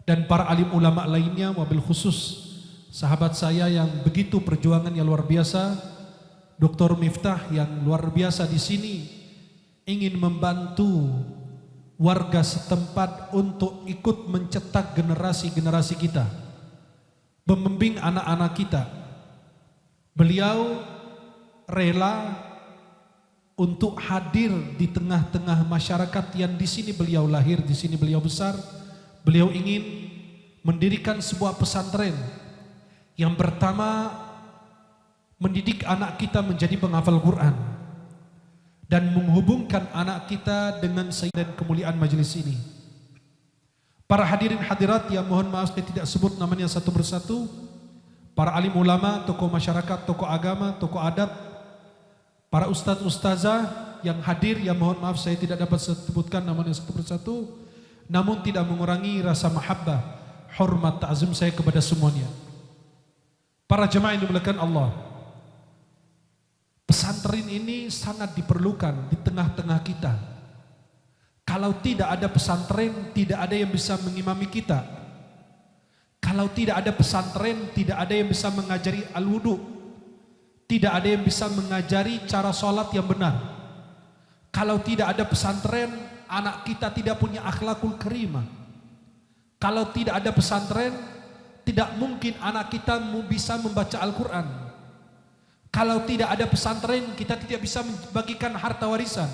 dan para alim ulama lainnya, wabil khusus sahabat saya yang begitu perjuangannya luar biasa, Dr. Miftah yang luar biasa di sini ingin membantu warga setempat untuk ikut mencetak generasi-generasi kita, membimbing anak-anak kita. Beliau rela untuk hadir di tengah-tengah masyarakat yang di sini beliau lahir, di sini beliau besar. Beliau ingin mendirikan sebuah pesantren yang pertama mendidik anak kita menjadi penghafal Quran dan menghubungkan anak kita dengan sayyid dan kemuliaan majelis ini. Para hadirin hadirat yang mohon maaf saya tidak sebut namanya satu persatu, para alim ulama, tokoh masyarakat, tokoh agama, tokoh adat, para ustadz ustazah yang hadir yang mohon maaf saya tidak dapat sebutkan namanya satu persatu, namun tidak mengurangi rasa mahabbah, hormat, ta'zim saya kepada semuanya. Para jemaah yang dimuliakan Allah, pesantren ini sangat diperlukan di tengah-tengah kita. Kalau tidak ada pesantren, tidak ada yang bisa mengimami kita. Kalau tidak ada pesantren, tidak ada yang bisa mengajari al-wudu. Tidak ada yang bisa mengajari cara sholat yang benar. Kalau tidak ada pesantren, anak kita tidak punya akhlakul karimah. Kalau tidak ada pesantren, tidak mungkin anak kita bisa membaca Al-Quran. Kalau tidak ada pesantren, kita tidak bisa membagikan harta warisan.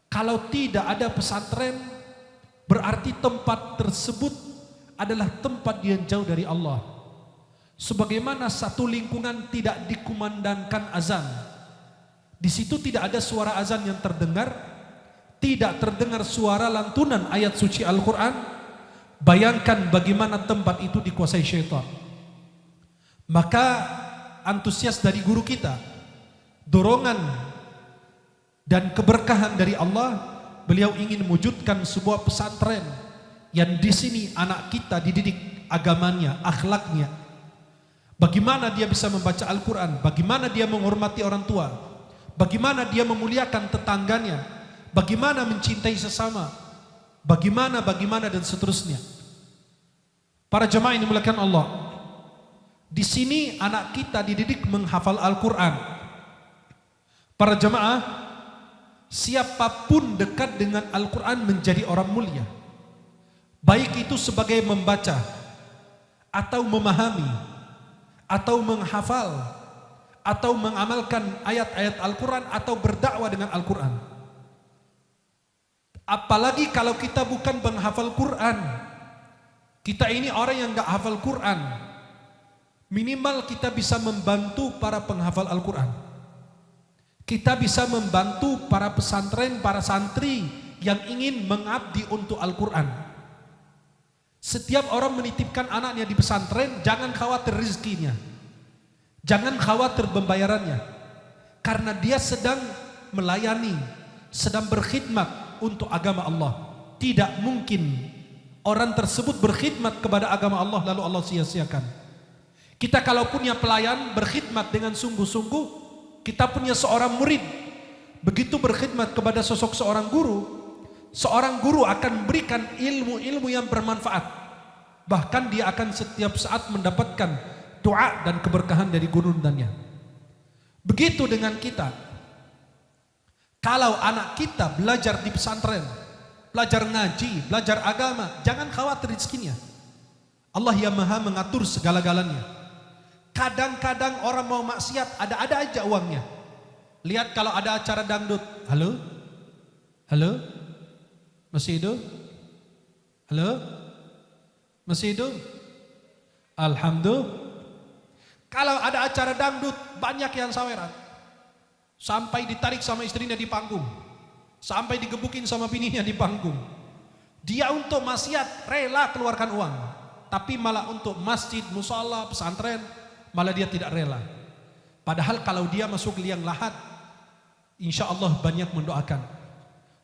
Kalau tidak ada pesantren, berarti tempat tersebut adalah tempat yang jauh dari Allah. Sebagaimana satu lingkungan tidak dikumandangkan azan, di situ tidak ada suara azan yang terdengar, tidak terdengar suara lantunan ayat suci Al-Quran. Bayangkan bagaimana tempat itu dikuasai syaitan. Maka antusias dari guru kita, dorongan dan keberkahan dari Allah, beliau ingin mewujudkan sebuah pesantren yang di sini anak kita dididik agamanya, akhlaknya. Bagaimana dia bisa membaca Al-Quran, bagaimana dia menghormati orang tua, bagaimana dia memuliakan tetangganya, bagaimana mencintai sesama, bagaimana dan seterusnya. Para jemaah yang dimuliakan Allah, di sini anak kita dididik menghafal Al-Quran. Para jemaah, siapapun dekat dengan Al-Quran menjadi orang mulia, baik itu sebagai membaca atau memahami atau menghafal atau mengamalkan ayat-ayat Al-Quran atau berdakwah dengan Al-Quran. Apalagi kalau kita bukan penghafal Quran, kita ini orang yang gak hafal Quran, minimal kita bisa membantu para penghafal Al-Quran. Kita bisa membantu para pesantren, para santri yang ingin mengabdi untuk Al-Quran. Setiap orang menitipkan anaknya di pesantren, jangan khawatir rezekinya, jangan khawatir pembayarannya, karena dia sedang melayani, sedang berkhidmat untuk agama Allah. Tidak mungkin orang tersebut berkhidmat kepada agama Allah lalu Allah sia-siakan. Kita kalau punya pelayan berkhidmat dengan sungguh-sungguh, kita punya seorang murid begitu berkhidmat kepada sosok seorang guru akan memberikan ilmu-ilmu yang bermanfaat. Bahkan dia akan setiap saat mendapatkan doa dan keberkahan dari gurundannya. Begitu dengan kita. Kalau anak kita belajar di pesantren, belajar ngaji, belajar agama, jangan khawatir rezekinya. Allah yang maha mengatur segala-galanya. Kadang-kadang orang mau maksiat, ada aja uangnya. Lihat kalau ada acara dangdut, halo? Halo? Masih hidup? Halo? Masih hidup? Alhamdulillah. Kalau ada acara dangdut, banyak yang saweran. Sampai ditarik sama istrinya di panggung, sampai digebukin sama bininya di panggung. Dia untuk maksiat rela keluarkan uang, tapi malah untuk masjid, musala, pesantren, malah dia tidak rela. Padahal kalau dia masuk liang lahat, insya Allah banyak mendoakan.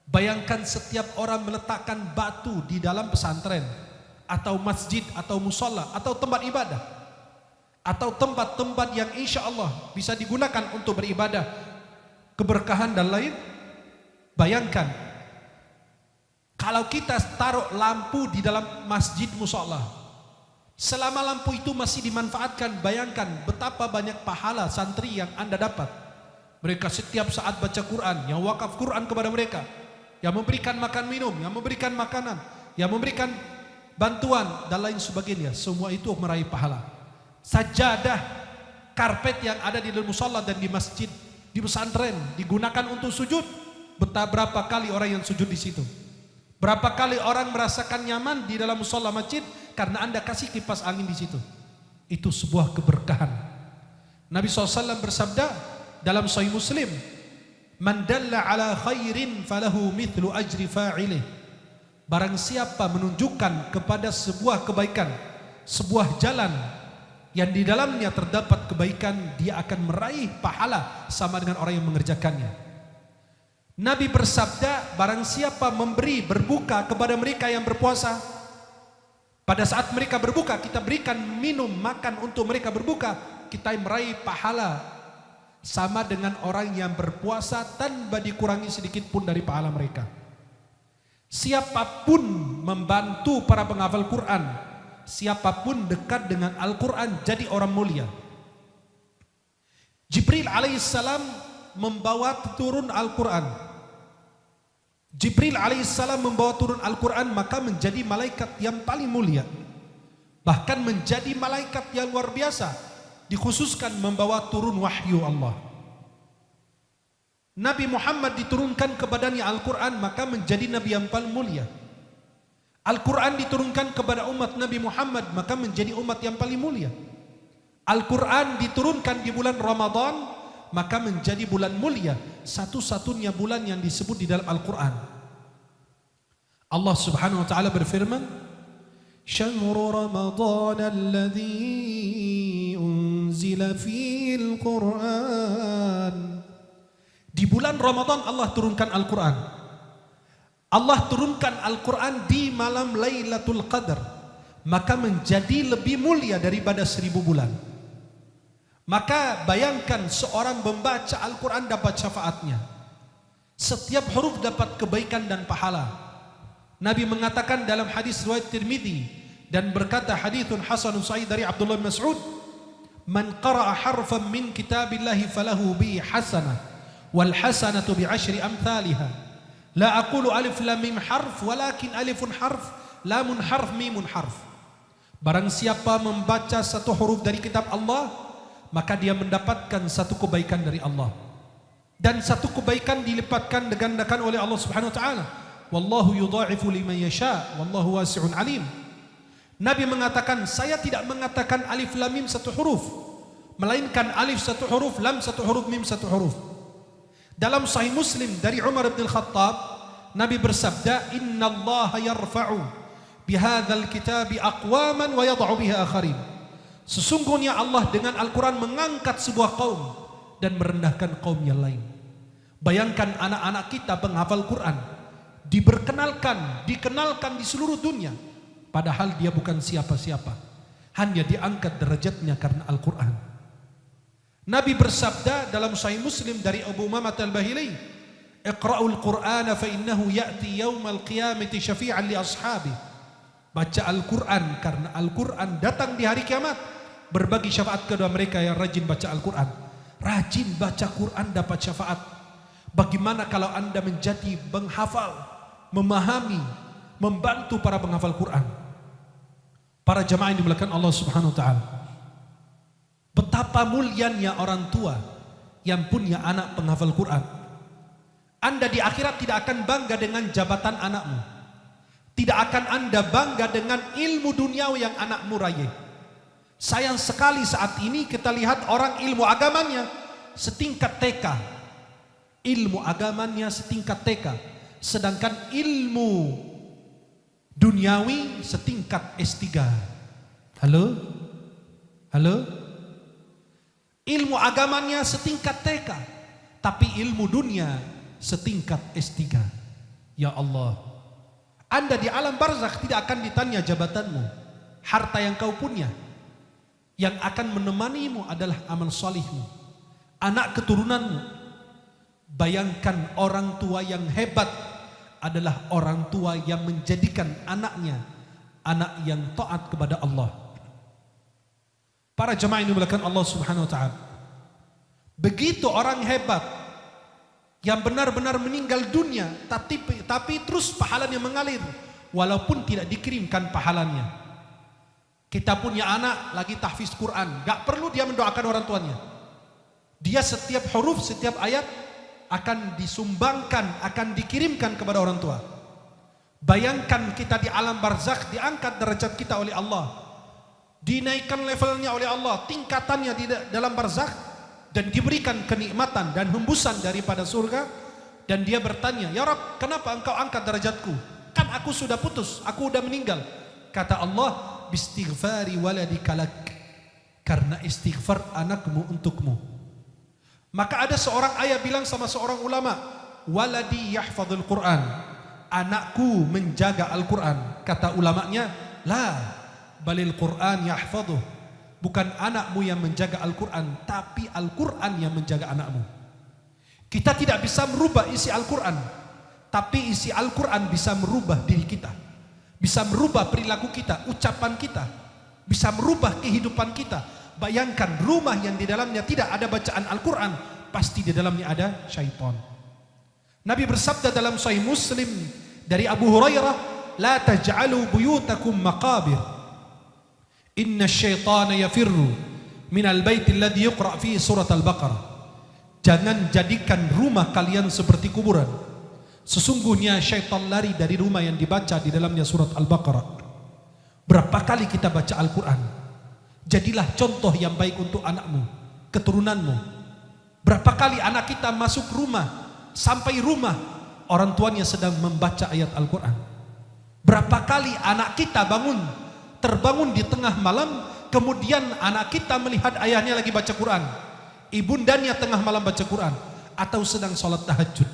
Bayangkan setiap orang meletakkan batu di dalam pesantren, atau masjid, atau musala, atau tempat ibadah, atau tempat-tempat yang insya Allah bisa digunakan untuk beribadah, keberkahan dan lain. Bayangkan Kalau kita taruh lampu di dalam masjid mushola, selama lampu itu masih dimanfaatkan, bayangkan betapa banyak pahala santri yang Anda dapat. Mereka setiap saat baca Quran, yang wakaf Quran kepada mereka, yang memberikan makan minum, yang memberikan makanan, yang memberikan bantuan dan lain sebagainya. Semua itu meraih pahala. Sajadah, karpet yang ada di dalam mushola dan di masjid, di pesantren digunakan untuk sujud. Berapa kali orang yang sujud di situ? Berapa kali orang merasakan nyaman di dalam mushola masjid karena Anda kasih kipas angin di situ. Itu sebuah keberkahan. Nabi SAW bersabda dalam Sahih Muslim, "Man dalla ala khairin falahu mithlu ajri fa'ilih." Barang siapa menunjukkan kepada sebuah kebaikan, sebuah jalan yang di dalamnya terdapat kebaikan, dia akan meraih pahala sama dengan orang yang mengerjakannya. Nabi bersabda, barang siapa memberi berbuka kepada mereka yang berpuasa, pada saat mereka berbuka kita berikan minum makan untuk mereka berbuka, kita meraih pahala sama dengan orang yang berpuasa tanpa dikurangi sedikit pun dari pahala mereka. Siapapun membantu para penghafal Quran, siapapun dekat dengan Al-Quran jadi orang mulia. Jibril alaihissalam membawa turun Al-Quran. Jibril alaihissalam membawa turun Al-Quran, maka menjadi malaikat yang paling mulia. Bahkan menjadi malaikat yang luar biasa, dikhususkan membawa turun wahyu Allah. Nabi Muhammad diturunkan kepadanya Al-Quran, maka menjadi Nabi yang paling mulia. Al-Quran diturunkan kepada umat Nabi Muhammad, maka menjadi umat yang paling mulia. Al-Quran diturunkan di bulan Ramadan, maka menjadi bulan mulia, satu-satunya bulan yang disebut di dalam Al-Quran. Allah Subhanahu wa taala berfirman, "Syahrul Ramadan alladzi unzila fil Qur'an." Di bulan Ramadan Allah turunkan Al-Quran. Allah turunkan Al-Quran di malam Lailatul Qadar, maka menjadi lebih mulia daripada 1000 bulan. Maka bayangkan seorang membaca Al-Quran dapat syafaatnya. Setiap huruf dapat kebaikan dan pahala. Nabi mengatakan dalam hadis riwayat Tirmidzi dan berkata hadithun hasanun sahih dari Abdullah bin Mas'ud, "Man qara'a harfan min kitabillahi falahu bi hasanah wal hasanatu bi 10 amthaliha. La aqulu alif lam mim harf walakin alifun harf, lamun harf, mimun harf." Barang siapa membaca satu huruf dari kitab Allah, maka dia mendapatkan satu kebaikan dari Allah, dan satu kebaikan dilipatkan digandakan oleh Allah Subhanahu wa taala. Wallahu yudha'ifu liman yasha wallahu wasi'un alim. Nabi mengatakan, saya tidak mengatakan alif lam mim satu huruf, melainkan alif satu huruf, lam satu huruf, mim satu huruf. Dalam Sahih Muslim dari Umar bin Khattab, Nabi bersabda, "Innallaha yarfa'u bihadzal kitabi aqwaman wa yad'u biha akharin." Sesungguhnya Allah dengan Al-Quran mengangkat sebuah kaum dan merendahkan kaum yang lain. Bayangkan anak-anak kita penghafal Quran, dikenalkan di seluruh dunia, padahal dia bukan siapa-siapa, hanya diangkat derajatnya karena Al-Quran. Nabi bersabda dalam Sahih Muslim dari Abu Umamah Al-Bahili, "Iqra'ul Qur'ana fa innahu ya'ti yaumal qiyamati syafi'an li ashabi." Baca Al-Quran karena Al-Quran datang di hari kiamat berbagi syafaat kepada mereka yang rajin baca Al-Quran. Rajin baca Quran dapat syafaat. Bagaimana kalau Anda menjadi penghafal, memahami, membantu para penghafal Quran? Para jamaah yang dimuliakan Allah Subhanahu wa taala. Betapa mulianya orang tua yang punya anak penghafal Quran. Anda di akhirat tidak akan bangga dengan jabatan anakmu. Tidak akan Anda bangga dengan ilmu duniawi yang anakmu raih. Sayang sekali saat ini kita lihat orang ilmu agamanya setingkat TK. Ilmu agamanya setingkat TK. Sedangkan ilmu duniawi setingkat S3. Halo? Halo? Ilmu agamanya setingkat TK, tapi ilmu dunia setingkat S3. Ya Allah, Anda di alam barzakh tidak akan ditanya jabatanmu, harta yang kau punya. Yang akan menemanimu adalah amal salihmu, anak keturunanmu. Bayangkan orang tua yang hebat, adalah orang tua yang menjadikan anaknya anak yang taat kepada Allah. Para jemaah ini dimuliakan Allah Subhanahu wa taala. Begitu orang hebat yang benar-benar meninggal dunia tapi terus pahalanya mengalir walaupun tidak dikirimkan pahalanya. Kita punya anak lagi tahfiz Quran, gak perlu dia mendoakan orang tuanya. Dia setiap huruf, setiap ayat akan disumbangkan, akan dikirimkan kepada orang tua. Bayangkan kita di alam barzakh, diangkat derajat kita oleh Allah, dinaikkan levelnya oleh Allah, tingkatannya di dalam barzakh, dan diberikan kenikmatan dan hembusan daripada surga. Dan dia bertanya, ya Rabb, kenapa engkau angkat derajatku? Kan aku sudah putus, aku sudah meninggal. Kata Allah, bistighfari waladika lak, karena istighfar anakmu untukmu. Maka ada seorang ayah bilang sama seorang ulama, waladi yahfadzul Quran, anakku menjaga Al-Quran. Kata ulamanya, la balil Quran yahfadhuh, bukan anakmu yang menjaga Al-Quran, tapi Al-Quran yang menjaga anakmu. Kita tidak bisa merubah isi Al-Quran, tapi isi Al-Quran bisa merubah diri kita, bisa merubah perilaku kita, ucapan kita, bisa merubah kehidupan kita. Bayangkan rumah yang di dalamnya tidak ada bacaan Al-Quran, pasti di dalamnya ada syaitan. Nabi bersabda dalam Sahih Muslim dari Abu Hurairah, la taj'alu buyutakum maqabir, inna syaitana yafirru minal baiti alladhi yuqra' fihi surat al-Baqarah. Jangan jadikan rumah kalian seperti kuburan, sesungguhnya syaitan lari dari rumah yang dibaca di dalamnya surat Al-Baqarah. Berapa kali kita baca Al-Quran? Jadilah contoh yang baik untuk anakmu, keturunanmu. Berapa kali anak kita masuk rumah, sampai rumah orang tuanya sedang membaca ayat Al-Quran. Berapa kali anak kita terbangun di tengah malam, kemudian anak kita melihat ayahnya lagi baca Quran, ibundanya tengah malam baca Quran, atau sedang sholat tahajud,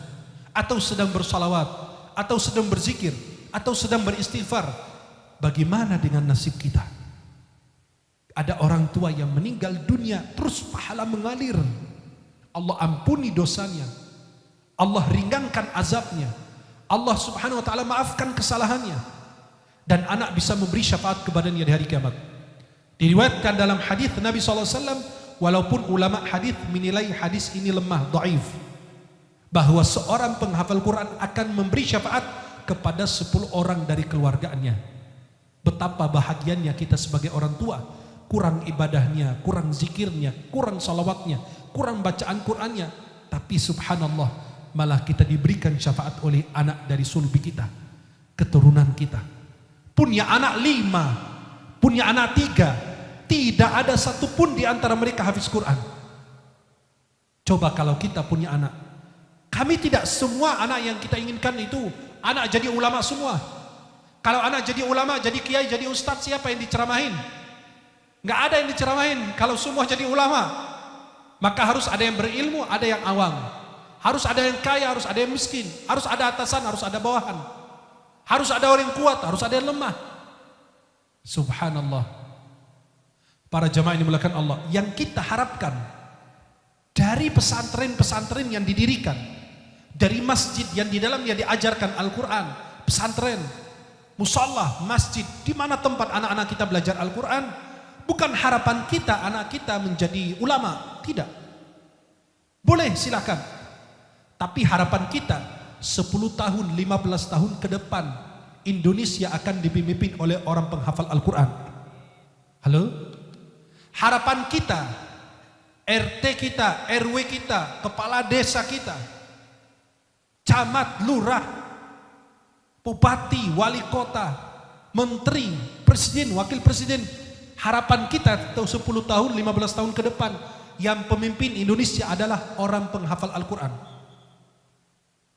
atau sedang bersalawat, atau sedang berzikir, atau sedang beristighfar. Bagaimana dengan nasib kita? Ada orang tua yang meninggal dunia, terus pahala mengalir. Allah ampuni dosanya, Allah ringankan azabnya, Allah Subhanahu wa taala maafkan kesalahannya, dan anak bisa memberi syafaat kepadanya di hari kiamat. Diriwayatkan dalam hadis Nabi SAW, walaupun ulama hadis menilai hadis ini lemah, dhaif, bahwa seorang penghafal Quran akan memberi syafaat kepada 10 orang dari keluarganya. Betapa bahagianya kita sebagai orang tua. Kurang ibadahnya, kurang zikirnya, kurang salawatnya, kurang bacaan Qur'annya, tapi subhanallah, malah kita diberikan syafaat oleh anak dari sulbi kita, keturunan kita. Punya anak 5, punya anak 3, tidak ada satupun di antara mereka hafiz Quran. Coba kalau kita punya anak, kami tidak semua anak yang kita inginkan itu anak jadi ulama semua. Kalau anak jadi ulama, jadi kiai, jadi ustadz, siapa yang diceramahin? Nggak ada yang diceramahin. Kalau semua jadi ulama, maka harus ada yang berilmu, ada yang awam, harus ada yang kaya, harus ada yang miskin, harus ada atasan, harus ada bawahan, harus ada orang yang kuat, harus ada yang lemah. Subhanallah. Para jamaah yang dimuliakan Allah, yang kita harapkan dari pesantren-pesantren yang didirikan, dari masjid yang di dalamnya diajarkan Al-Quran, pesantren, musalla, masjid, di mana tempat anak-anak kita belajar Al-Quran. Bukan harapan kita anak kita menjadi ulama, tidak. Boleh silakan. Tapi harapan kita 10 tahun, 15 tahun ke depan Indonesia akan dipimpin oleh orang penghafal Al-Quran. Halo? Harapan kita, RT kita, RW kita, kepala desa kita, camat, lurah, bupati, wali kota, menteri, presiden, wakil presiden. Harapan kita 10 tahun, 15 tahun ke depan, yang pemimpin Indonesia adalah orang penghafal Al-Quran.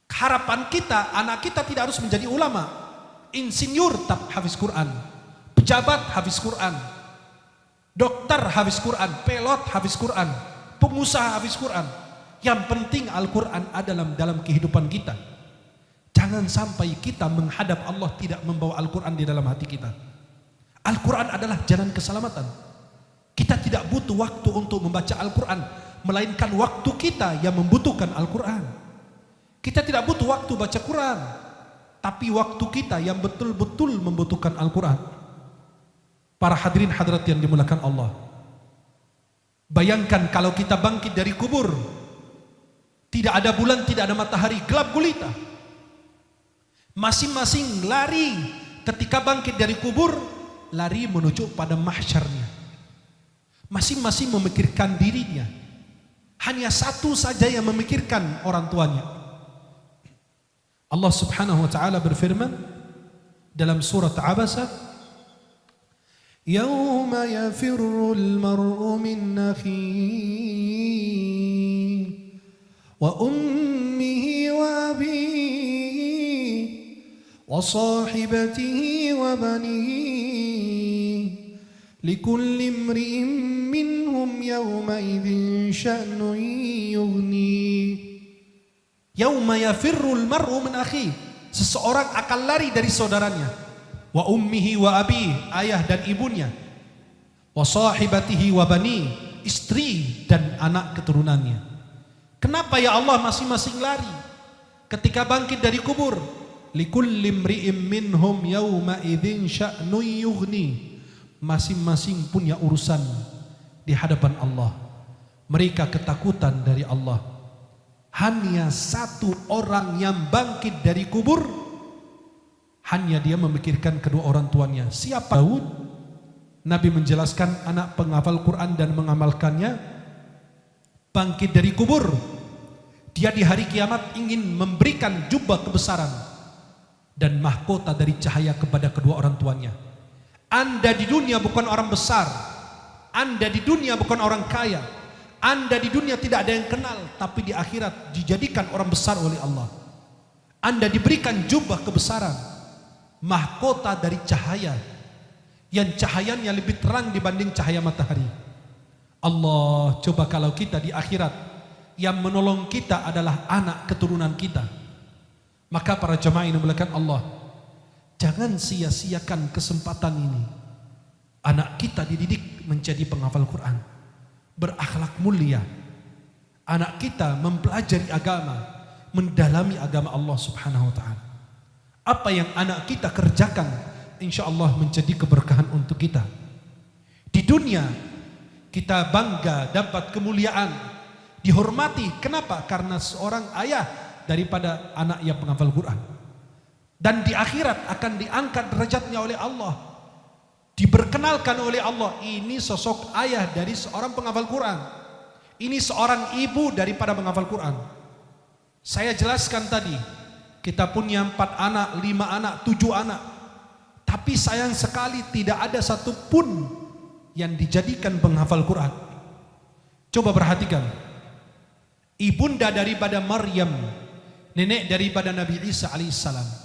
Harapan kita, anak kita tidak harus menjadi ulama, insinyur tapi hafiz Quran, pejabat hafiz Quran, dokter hafiz Quran, pilot hafiz Quran, pengusaha hafiz Quran. Yang penting Al-Quran ada dalam kehidupan kita. Jangan sampai kita menghadap Allah tidak membawa Al-Quran di dalam hati kita. Al-Quran adalah jalan keselamatan. Kita tidak butuh waktu untuk membaca Al-Quran, melainkan waktu kita yang membutuhkan Al-Quran. Kita tidak butuh waktu baca Quran, Tapi waktu kita yang betul-betul membutuhkan Al-Quran. Para hadirin hadirat yang dimuliakan Allah, bayangkan kalau kita bangkit dari kubur, tidak ada bulan, tidak ada matahari, gelap gulita. Masing-masing lari ketika bangkit dari kubur, lari menuju pada mahsyarnya. Masing-masing memikirkan dirinya. Hanya satu saja yang memikirkan orang tuanya. Allah Subhanahu wa taala berfirman dalam surat Abasa, "Yauma yafirrul mar'u min akhihi wa ummihi wa abihi wa sahibatihi wa banihi likulli imri'in minhum yawma idzin sya'nun yughni." Yauma yafirrul mar'u min akhihi, seseorang akan lari dari saudaranya. Wa ummihi wa abi, ayah dan ibunya. Wa sahibatihi wa bani, istri dan anak keturunannya. Kenapa ya Allah masing-masing lari ketika bangkit dari kubur? Likulli imri'in minhum yawma idzin sya'nun yughni. Masing-masing punya urusan di hadapan Allah. Mereka ketakutan dari Allah. Hanya satu orang yang bangkit dari kubur, hanya dia memikirkan kedua orang tuanya. Siapa? Daud. Nabi menjelaskan anak penghafal Quran dan mengamalkannya, bangkit dari kubur. Dia di hari kiamat ingin memberikan jubah kebesaran dan mahkota dari cahaya kepada kedua orang tuanya. Anda di dunia bukan orang besar, Anda di dunia bukan orang kaya, Anda di dunia tidak ada yang kenal, tapi di akhirat dijadikan orang besar oleh Allah. Anda diberikan jubah kebesaran, mahkota dari cahaya, yang cahayanya lebih terang dibanding cahaya matahari. Allah, coba kalau kita di akhirat, yang menolong kita adalah anak keturunan kita. Maka para jemaah yang dimuliakan Allah, jangan sia-siakan kesempatan ini. Anak kita dididik menjadi penghafal Quran, berakhlak mulia. Anak kita mempelajari agama, mendalami agama Allah Subhanahu wa taala. Apa yang anak kita kerjakan, insya Allah menjadi keberkahan untuk kita. Di dunia kita bangga dapat kemuliaan, dihormati. Kenapa? Karena seorang ayah daripada anak yang penghafal Quran. Dan di akhirat akan diangkat derajatnya oleh Allah, diperkenalkan oleh Allah. Ini sosok ayah dari seorang penghafal Quran, ini seorang ibu daripada penghafal Quran. Saya jelaskan tadi, kita punya 4 anak, 5 anak, 7 anak, tapi sayang sekali tidak ada satupun yang dijadikan penghafal Quran. Coba perhatikan, ibunda daripada Maryam, nenek daripada Nabi Isa alaihissalam.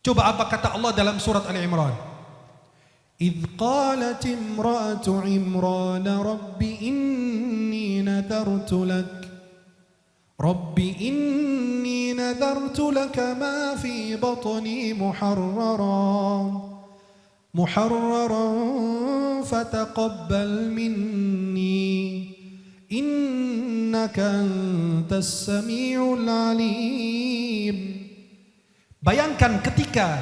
Coba apa kata Allah dalam surat Al-Imran? إذ قالت امرأة عمران رب إني نذرت لك ما في بطني محررا فتقبل مني إنك أنت السميع العليم. Bayangkan ketika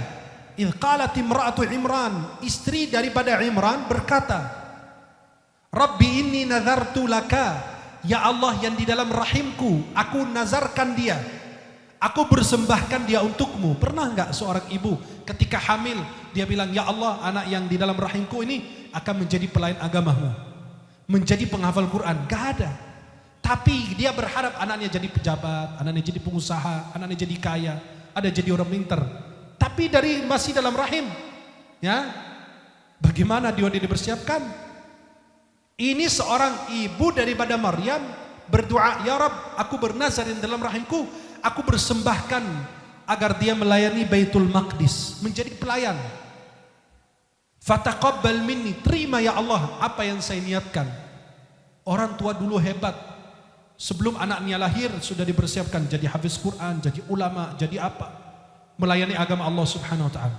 idh qalat imra'atu Imran, istri daripada Imran berkata, Rabbi inni nazartu laka, ya Allah yang di dalam rahimku, aku nazarkan dia, aku bersembahkan dia untukmu. Pernah enggak seorang ibu ketika hamil dia bilang, ya Allah, anak yang di dalam rahimku ini akan menjadi pelayan agamamu, menjadi penghafal Quran? Gak ada. Tapi dia berharap anaknya jadi pejabat, anaknya jadi pengusaha, anaknya jadi kaya, ada jadi orang pintar. Tapi dari masih dalam rahim, ya, bagaimana dia dipersiapkan? Ini seorang ibu daripada Maryam berdoa, ya Rabb, aku bernazar di dalam rahimku, aku bersembahkan agar dia melayani Baitul Maqdis, menjadi pelayan. Fataqabbal minni, terima ya Allah apa yang saya niatkan. Orang tua dulu hebat, sebelum anaknya lahir sudah dipersiapkan jadi hafiz Quran, jadi ulama, jadi apa? Melayani agama Allah Subhanahu wa taala.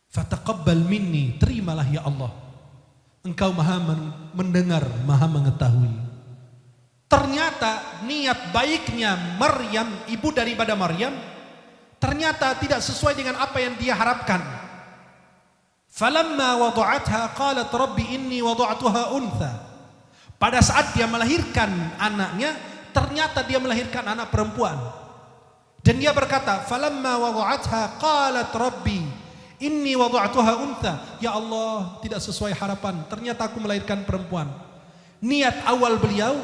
Fataqabbal minni, terimalah ya Allah. Engkau Maha mendengar, Maha mengetahui. Ternyata niat baiknya Maryam, ibu daripada Maryam, ternyata tidak sesuai dengan apa yang dia harapkan. Falamma wada'atha qalat rabbi inni wada'tuha untha. Pada saat dia melahirkan anaknya, ternyata dia melahirkan anak perempuan. Dan dia berkata, falamma wada'atha qalat rabbi inni wada'tuha untha. Ya Allah, tidak sesuai harapan, ternyata aku melahirkan perempuan. Niat awal beliau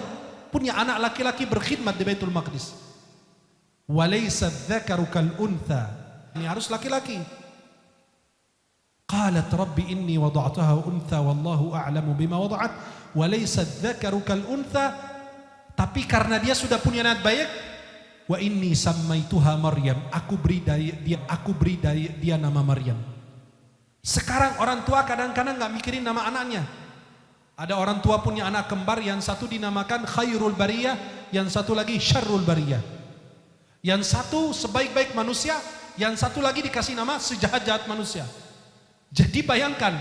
punya anak laki-laki berkhidmat di Baitul Maqdis. Walaysa dzakaru kal untha. Ini harus laki-laki. Qalat rabbi inni wada'tuha untha wallahu a'lamu bima wada'at walaysa dzakaru kal untha. Tapi karena dia sudah punya niat baik, wa inni sammaituha Maryam, aku beri dia nama Maryam. Sekarang orang tua kadang-kadang enggak mikirin nama anaknya. Ada orang tua punya anak kembar, yang satu dinamakan khairul bariyah, yang satu lagi syarrul bariyah. Yang satu sebaik-baik manusia, yang satu lagi dikasih nama sejahat-jahat manusia. Jadi bayangkan,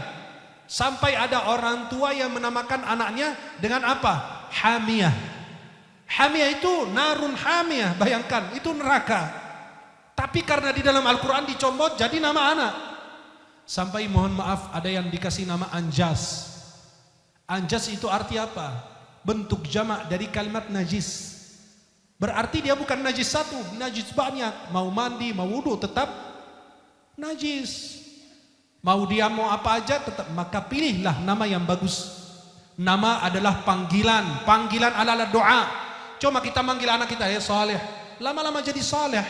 sampai ada orang tua yang menamakan anaknya dengan apa? Hamiyah. Hamiyah itu narun hamiyah, bayangkan, itu neraka. Tapi karena di dalam Al-Quran dicomot jadi nama anak. Sampai mohon maaf ada yang dikasih nama Anjas. Anjas itu arti apa? Bentuk jamak dari kalimat najis. Berarti dia bukan najis satu, najis banyak. Mau mandi, mau wudu tetap najis. Mau dia mau apa aja tetap. Maka pilihlah nama yang bagus. Nama adalah panggilan. Panggilan adalah doa. Cuma kita manggil anak kita, ya saleh, lama-lama jadi saleh.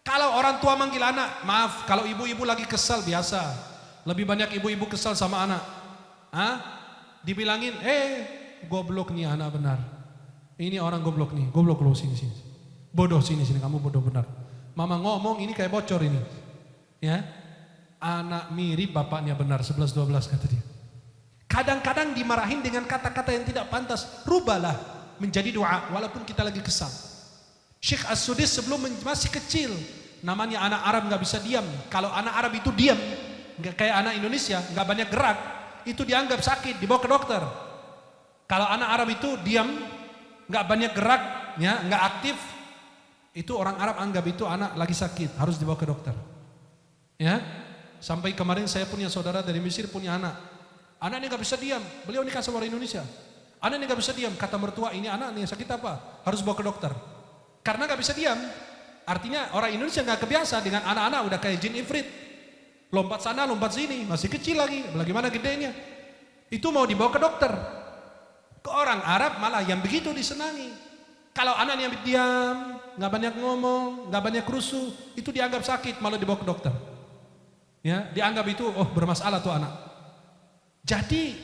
Kalau orang tua manggil anak, maaf, kalau ibu-ibu lagi kesal biasa. Lebih banyak ibu-ibu kesal sama anak. Dibilangin, goblok nih anak benar. Ini orang goblok nih, goblok lo sini. Bodoh sini, kamu bodoh benar. Mama ngomong ini kayak bocor ini. Ya. Anak mirip bapaknya benar, 11-12 kata dia. Kadang-kadang dimarahin dengan kata-kata yang tidak pantas. Rubahlah menjadi doa walaupun kita lagi kesal. Syekh As-Sudis sebelum masih kecil, namanya anak Arab nggak bisa diam. Kalau anak Arab itu diam, nggak kayak anak Indonesia, nggak banyak gerak, itu dianggap sakit, dibawa ke dokter. Kalau anak Arab itu diam, nggak banyak gerak, ya, nggak aktif, itu orang Arab anggap itu anak lagi sakit, harus dibawa ke dokter. Ya, sampai kemarin saya punya saudara dari Mesir punya anak. Anaknya nggak bisa diam, beliau nikah sama orang Indonesia. Anaknya nggak bisa diam, kata mertua, ini anak nih sakit apa? Harus bawa ke dokter. Karena nggak bisa diam, artinya orang Indonesia nggak kebiasa dengan anak-anak udah kayak jin ifrit. Lompat sana, lompat sini, masih kecil lagi, bagaimana gedenya. Itu mau dibawa ke dokter. Ke orang Arab malah yang begitu disenangi. Kalau anaknya diam, nggak banyak ngomong, nggak banyak rusuh, itu dianggap sakit, malah dibawa ke dokter. Ya, dianggap itu bermasalah tuh anak. Jadi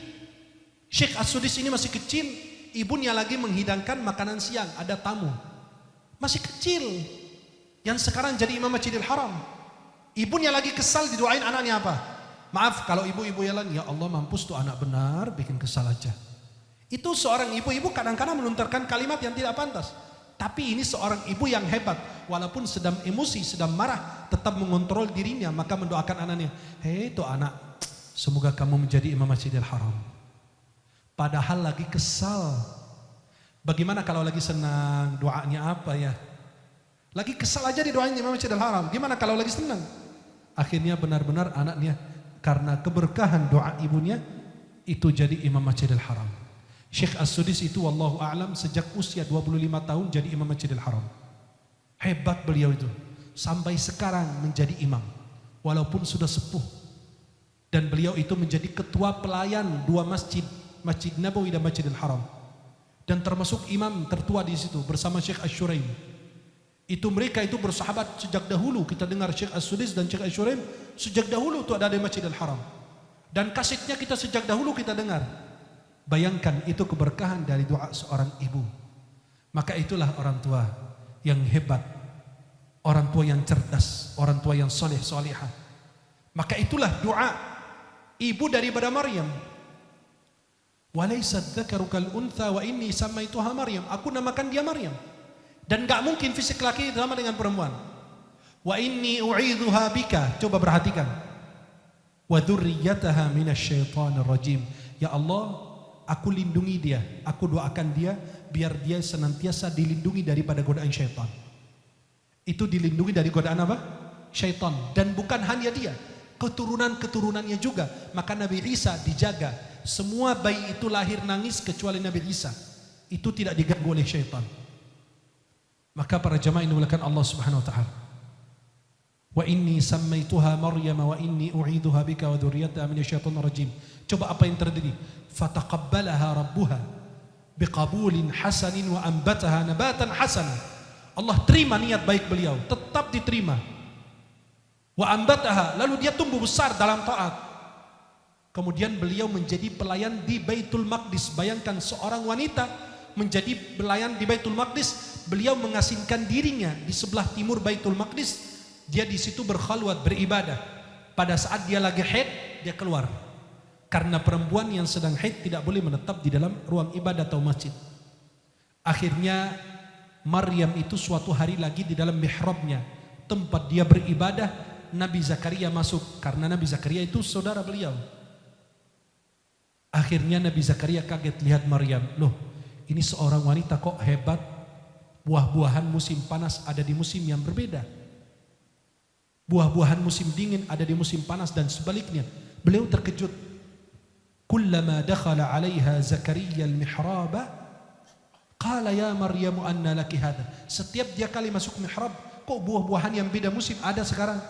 Syekh As-Sudis ini masih kecil, ibunya lagi menghidangkan makanan siang, ada tamu. Masih kecil, yang sekarang jadi imam Masjidil Haram. Ibunya lagi kesal, didoain anaknya apa? Maaf kalau ibu-ibu yang lain, ya Allah mampus tuh anak benar, bikin kesal aja. Itu seorang ibu-ibu kadang-kadang melontarkan kalimat yang tidak pantas. Tapi ini seorang ibu yang hebat, walaupun sedang emosi, sedang marah, tetap mengontrol dirinya, maka mendoakan anaknya, hei tuh anak, semoga kamu menjadi imam Masjidil Haram. Padahal lagi kesal. Bagaimana kalau lagi senang, doanya apa ya? Lagi kesal aja didoain imam Masjidil Haram. Gimana kalau lagi senang? Akhirnya benar-benar anaknya karena keberkahan doa ibunya itu jadi imam Masjidil Haram. Syekh As-Sudis itu wallahu a'lam sejak usia 25 tahun jadi imam Masjidil Haram. Hebat beliau itu. Sampai sekarang menjadi imam walaupun sudah sepuh. Dan beliau itu menjadi ketua pelayan dua masjid, Masjid Nabawi dan Masjidil Haram. Dan termasuk imam tertua di situ bersama Syekh Asy-Syuraim. Itu mereka itu bersahabat sejak dahulu. Kita dengar Syekh As-Sudis dan Syekh Asy-Syuraim sejak dahulu itu ada di Masjidil Haram. Dan kasetnya kita sejak dahulu kita dengar. Bayangkan itu keberkahan dari doa seorang ibu. Maka itulah orang tua yang hebat, orang tua yang cerdas, orang tua yang soleh solehah. Maka itulah doa ibu daripada Maryam. Walaysa dzakaru kal untha wa inni samaituha Maryam. Aku namakan dia Maryam. Dan enggak mungkin fisik laki sama dengan perempuan. Wa inni u'idzuha bika. Coba perhatikan. Wa dzurriyyataha minasyaitonir rajim. Ya Allah, aku lindungi dia, aku doakan dia biar dia senantiasa dilindungi daripada godaan syaitan. Itu dilindungi dari godaan apa? Syaitan. Dan bukan hanya dia, keturunan-keturunannya juga. Maka Nabi Isa dijaga. Semua bayi itu lahir nangis kecuali Nabi Isa. Itu tidak diganggu oleh syaitan. Maka para jamaah ini dimuliakan Allah Subhanahu wa taala. Wa inni sammaituha Maryam wa inni u'iduha bika wa dzurriyyataha minasyaitonir rajim. Coba apa yang terjadi? Fataqabbalaha rabbuha biqabulin hasanin wa anbataha nabatan hasanan. Allah terima niat baik beliau, tetap diterima. Wa anbataha, lalu dia tumbuh besar dalam taat. Kemudian beliau menjadi pelayan di Baitul Maqdis. Bayangkan seorang wanita menjadi pelayan di Baitul Maqdis. Beliau mengasingkan dirinya di sebelah timur Baitul Maqdis. Dia di situ berkhalwat, beribadah. Pada saat dia lagi haid, dia keluar. Karena perempuan yang sedang haid tidak boleh menetap di dalam ruang ibadah atau masjid. Akhirnya Maryam itu suatu hari lagi di dalam mihrabnya, tempat dia beribadah, Nabi Zakaria masuk. Karena Nabi Zakaria itu saudara beliau. Akhirnya Nabi Zakaria kaget lihat Maryam. Loh, ini seorang wanita kok hebat. Buah-buahan musim panas ada di musim yang berbeda. Buah-buahan musim dingin ada di musim panas dan sebaliknya. Beliau terkejut. Kullama dakhala 'alaiha Zakaria al-mihraba qala ya Maryam anna laki hadha. Setiap dia kali masuk mihrab, kok buah-buahan yang beda musim ada sekarang?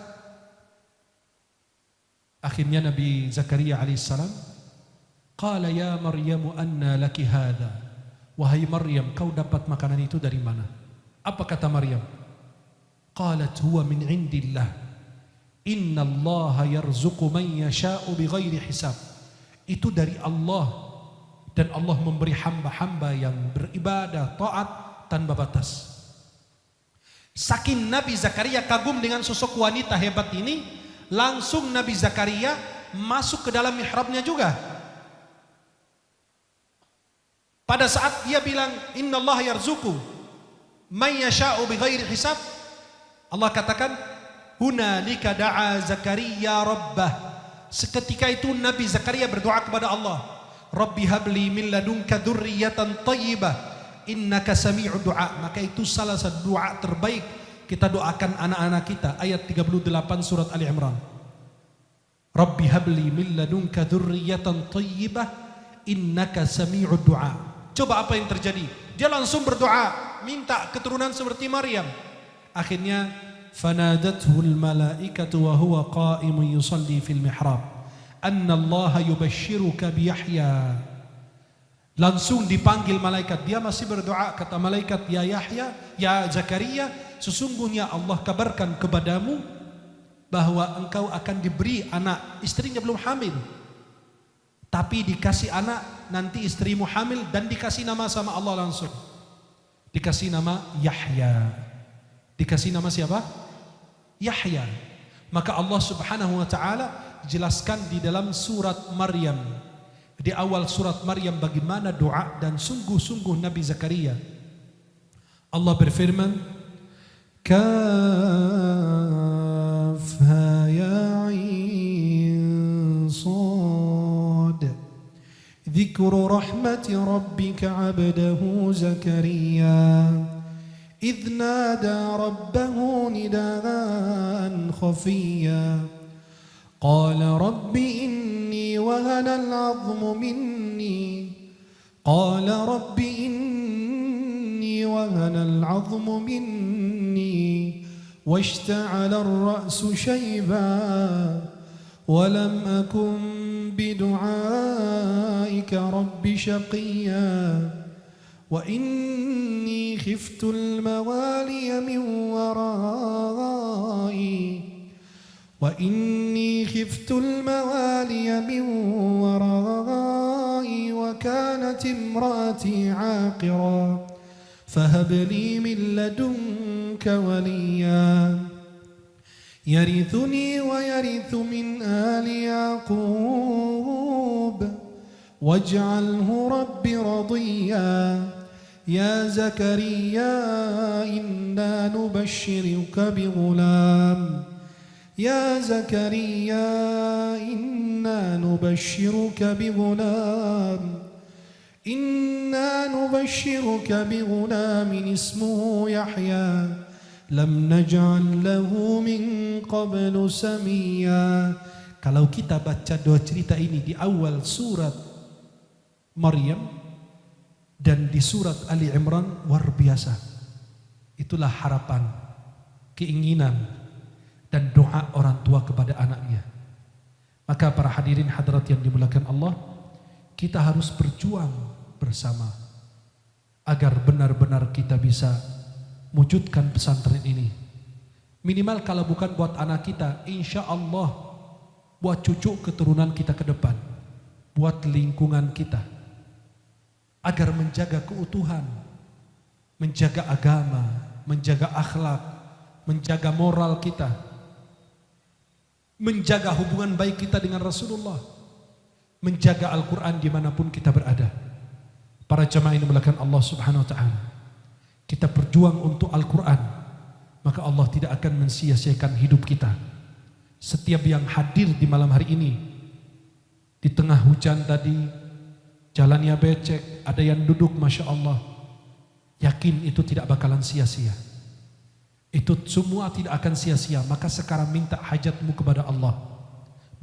Akhirnya Nabi Zakaria alaihissalam qala ya Maryam anna laki hadha. Wahai Maryam, kau dapat makanan itu dari mana? Apa kata Maryam? Qalat huwa min indillah. Inna Allah yarzuqu man yasha'u bighairi hisab. Itu dari Allah, dan Allah memberi hamba-hamba yang beribadah taat tanpa batas. Saking Nabi Zakaria kagum dengan sosok wanita hebat ini, langsung Nabi Zakaria masuk ke dalam mihrabnya juga. Pada saat dia bilang Inna Allah yarzuqu man yasha'u bighairi hisab, Allah katakan hunalika da'a Zakaria rabbah. Seketika itu Nabi Zakaria berdoa kepada Allah, Rabbi habli min ladunka dzurriyyatan thayyibah innaka sami'ud du'a. Maka itu salah satu doa terbaik kita doakan anak-anak kita. Ayat 38 surat Ali Imran. Rabbi habli min ladunka dzurriyyatan thayyibah innaka sami'ud du'a. Coba apa yang terjadi? Dia langsung berdoa, minta keturunan seperti Maryam. Akhirnya fanadathul malaikatu wa huwa qa'imun yusalli fil mihrab anna Allah yubashshiruka bi Yahya. Langsung dipanggil malaikat, dia masih berdoa, kata malaikat, ya Yahya, ya Zakaria, sesungguhnya Allah kabarkan kepadamu bahwa engkau akan diberi anak. Istrinya belum hamil, tapi dikasih anak, nanti istrimu hamil dan dikasih nama sama Allah langsung. Dikasih nama Yahya. Dikasih nama siapa? Yahya. Maka Allah Subhanahu wa taala jelaskan di dalam surat Maryam. Di awal surat Maryam bagaimana doa dan sungguh-sungguh Nabi Zakaria. Allah berfirman, Kafha ya ain sad. Dzikru rahmati rabbika 'abdahu Zakaria إذ نادى ربه نداء خفيا قال رب إني وهن العظم مني قال رب إني وهن العظم مني واشتعل الرأس شيبا ولم أكن بدعائك رب شقيا وإني خفت الموالي من ورائي وكانت امرأتي عاقرا فهب لي من لدنك وليا يرثني ويرث من آل يعقوب واجعله رب رضيا يا زكريا إنا نبشرك بغلام يا زكريا إنا نبشرك بغلام اسمه يحيى lam naj'al lahu min qablu samia. Kalau kita baca dua cerita ini di awal surat Maryam dan di surat Ali Imran, luar biasa. Itulah harapan, keinginan dan doa orang tua kepada anaknya. Maka para hadirin hadirat yang dimuliakan Allah, kita harus berjuang bersama agar benar-benar kita bisa wujudkan pesantren ini. Minimal kalau bukan buat anak kita, insya Allah buat cucu keturunan kita ke depan, buat lingkungan kita, agar menjaga keutuhan, menjaga agama, menjaga akhlak, menjaga moral kita, menjaga hubungan baik kita dengan Rasulullah, menjaga Al-Quran dimanapun kita berada. Para jamaah ini melakukan Allah subhanahu wa ta'ala, kita berjuang untuk Al-Quran, maka Allah tidak akan mensia-siakan hidup kita. Setiap yang hadir di malam hari ini, di tengah hujan tadi, jalannya becek, ada yang duduk, Masya Allah, yakin itu tidak bakalan sia-sia. Itu semua tidak akan sia-sia. Maka sekarang minta hajatmu kepada Allah,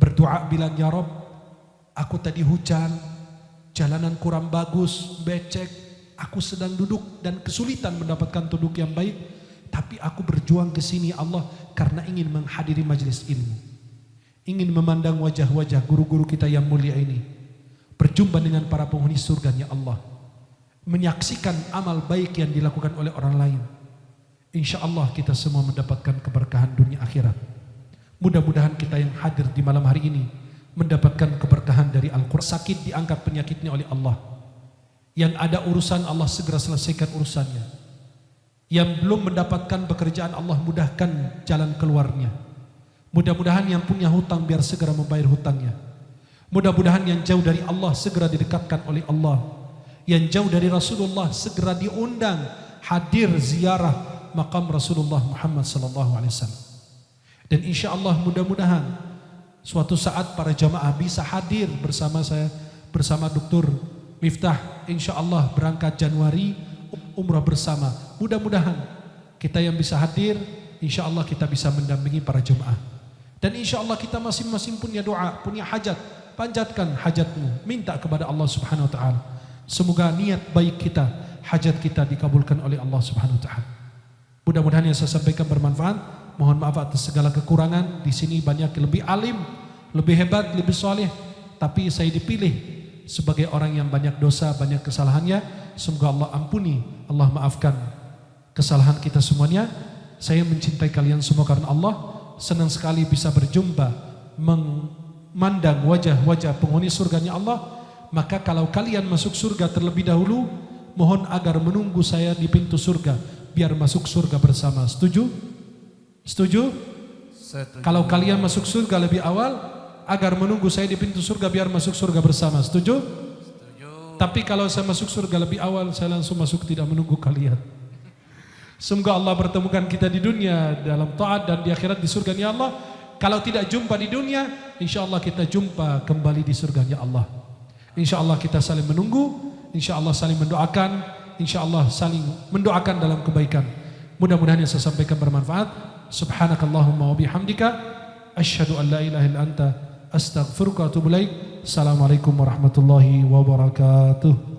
berdoa bilang, ya Rabb, aku tadi hujan, jalanan kurang bagus, becek, aku sedang duduk dan kesulitan mendapatkan duduk yang baik, tapi aku berjuang ke sini Allah karena ingin menghadiri majelis ilmu, ingin memandang wajah-wajah guru-guru kita yang mulia ini, berjumpa dengan para penghuni surganya Allah, menyaksikan amal baik yang dilakukan oleh orang lain. Insya Allah kita semua mendapatkan keberkahan dunia akhirat. Mudah-mudahan kita yang hadir di malam hari ini mendapatkan keberkahan dari Al-Quran. Sakit diangkat penyakitnya oleh Allah. Yang ada urusan Allah segera selesaikan urusannya. Yang belum mendapatkan pekerjaan Allah mudahkan jalan keluarnya. Mudah-mudahan yang punya hutang biar segera membayar hutangnya. Mudah-mudahan yang jauh dari Allah segera didekatkan oleh Allah. Yang jauh dari Rasulullah segera diundang hadir ziarah maqam Rasulullah Muhammad sallallahu alaihi wasallam. Dan insya Allah mudah-mudahan suatu saat para jamaah bisa hadir bersama saya, bersama Dr. Miftah, insya Allah berangkat Januari umrah bersama. Mudah-mudahan kita yang bisa hadir, insya Allah kita bisa mendampingi para jemaah. Dan insya Allah kita masing-masing punya doa, punya hajat, panjatkan hajatmu, minta kepada Allah subhanahu wa ta'ala. Semoga niat baik kita, hajat kita dikabulkan oleh Allah subhanahu wa ta'ala. Mudah-mudahan yang saya sampaikan bermanfaat. Mohon maaf atas segala kekurangan. Di sini banyak lebih alim, lebih hebat, lebih soleh, tapi saya dipilih sebagai orang yang banyak dosa, banyak kesalahannya. Semoga Allah ampuni, Allah maafkan kesalahan kita semuanya. Saya mencintai kalian semua karena Allah. Senang sekali bisa berjumpa, memandang wajah-wajah penghuni surganya Allah. Maka kalau kalian masuk surga terlebih dahulu, mohon agar menunggu saya di pintu surga, biar masuk surga bersama. Setuju? Setuju? Setuju. Kalau kalian masuk surga lebih awal, agar menunggu saya di pintu surga biar masuk surga bersama. Setuju? Setuju. Tapi kalau saya masuk surga lebih awal, saya langsung masuk, tidak menunggu kalian. Semoga Allah pertemukan kita di dunia dalam taat dan di akhirat di surganya Allah. Kalau tidak jumpa di dunia, insya Allah kita jumpa kembali di surganya Allah. Insya Allah kita saling menunggu, insya Allah saling mendoakan, insya Allah saling mendoakan dalam kebaikan. Mudah-mudahan yang saya sampaikan bermanfaat. Subhanakallahumma wa bihamdika asyhadu an la ilaha illa anta astaghfiruka wa atubu ilaik. Assalamualaikum warahmatullahi wabarakatuh.